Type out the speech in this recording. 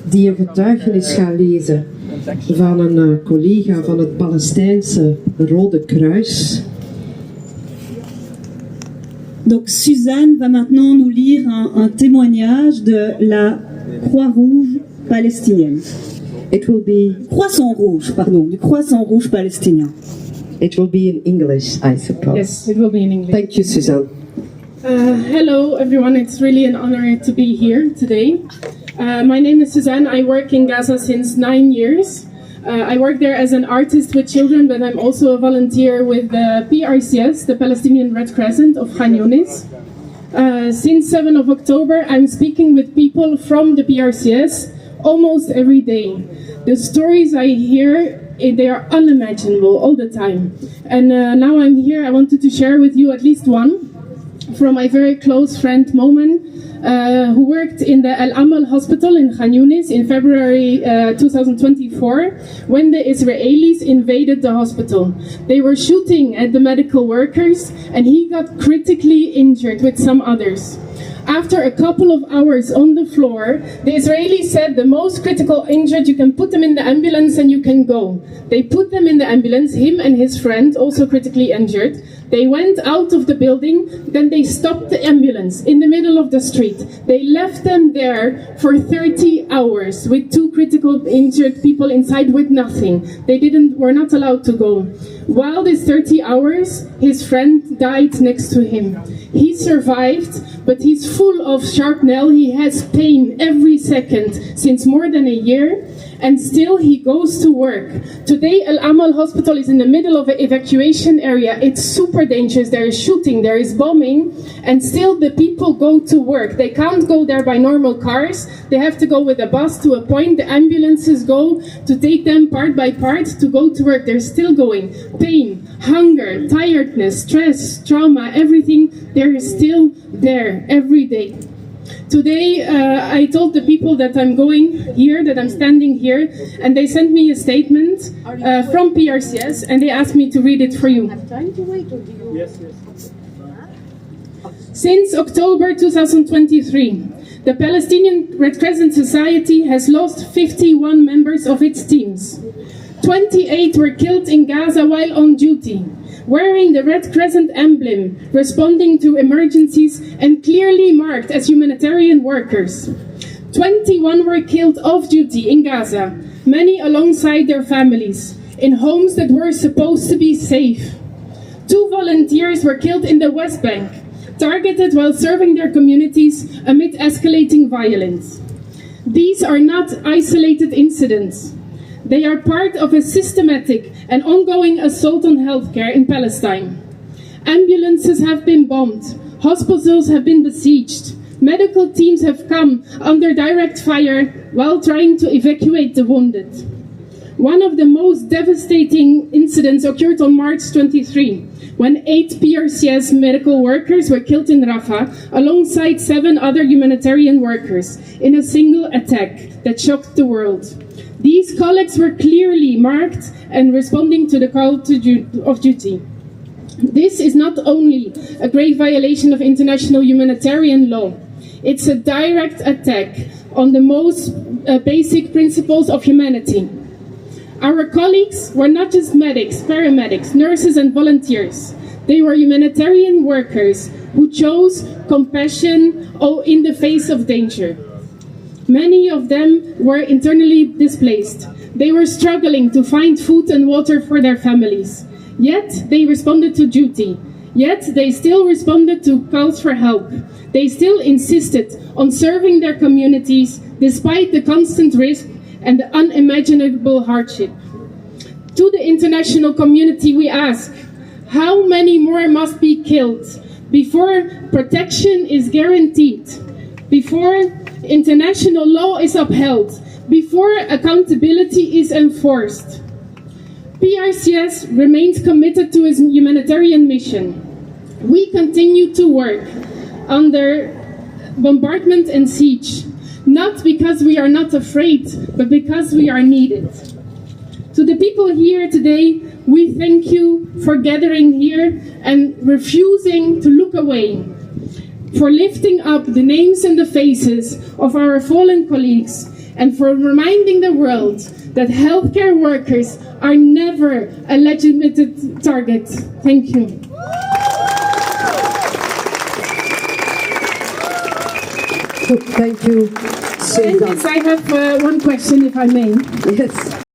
die een getuigenis gaan lezen van een collega van het Palestijnse Rode Kruis. Donc Suzanne va maintenant nous lire un témoignage de la Croix-Rouge palestinienne. It will be Croissant Rouge, pardon, du Croissant Rouge palestinien. It will be in English, I suppose. Yes, it will be in English. Thank you, Suzanne. Hello, everyone. It's really an honor to be here today. My name is Suzanne. I work in Gaza since 9 years. I work there as an artist with children, but I'm also a volunteer with the PRCS, the Palestinian Red Crescent of Khan Younis. Since 7 of October, I'm speaking with people from the PRCS almost every day. The stories I hear, they are unimaginable all the time. And now I'm here, I wanted to share with you at least one from my very close friend Momen, who worked in the Al Amal hospital in Khan Younis in February 2024 when the Israelis invaded the hospital. They were shooting at the medical workers and he got critically injured with some others. After a couple of hours on the floor, the Israelis said the most critical injured, you can put them in the ambulance and you can go. They put them in the ambulance, him and his friend, also critically injured. They went out of the building, then they stopped the ambulance in the middle of the street. They left them there for 30 hours with 2 critical injured people inside with nothing. They were not allowed to go. While these 30 hours, his friend died next to him. He survived, but he's full of shrapnel. He has pain every second since more than a year, and still he goes to work. Today, Al Amal hospital is in the middle of an evacuation area. It's super dangerous. There is shooting, there is bombing, and still the people go to work. They can't go there by normal cars. They have to go with a bus to a point. The ambulances go to take them part by part to go to work. They're still going. Pain, hunger, tiredness, stress, trauma, everything, they're still there every day. Today, I told the people that I'm going here, that I'm standing here, and they sent me a statement from PRCS, and they asked me to read it for you. Yes. Since October 2023, the Palestinian Red Crescent Society has lost 51 members of its teams. 28 were killed in Gaza while on duty, wearing the Red Crescent emblem, responding to emergencies and clearly marked as humanitarian workers. 21 were killed off duty in Gaza, many alongside their families, in homes that were supposed to be safe. 2 volunteers were killed in the West Bank, targeted while serving their communities amid escalating violence. These are not isolated incidents. They are part of a systematic and ongoing assault on healthcare in Palestine. Ambulances have been bombed, hospitals have been besieged, medical teams have come under direct fire while trying to evacuate the wounded. One of the most devastating incidents occurred on March 23, when 8 PRCS medical workers were killed in Rafah alongside 7 other humanitarian workers in a single attack that shocked the world. These colleagues were clearly marked and responding to the call of duty. This is not only a grave violation of international humanitarian law, it's a direct attack on the most basic principles of humanity. Our colleagues were not just medics, paramedics, nurses and volunteers. They were humanitarian workers who chose compassion in the face of danger. Many of them were internally displaced. They were struggling to find food and water for their families. Yet they responded to duty. Yet they still responded to calls for help. They still insisted on serving their communities despite the constant risk and the unimaginable hardship. To the international community we ask, how many more must be killed before protection is guaranteed, before international law is upheld, before accountability is enforced? PRCS remains committed to its humanitarian mission. We continue to work under bombardment and siege, not because we are not afraid, but because we are needed. To the people here today, we thank you for gathering here and refusing to look away, for lifting up the names and the faces of our fallen colleagues and for reminding the world that healthcare workers are never a legitimate target. Thank you. Thank you, Suzanne. And yes, I have one question, if I may. Yes.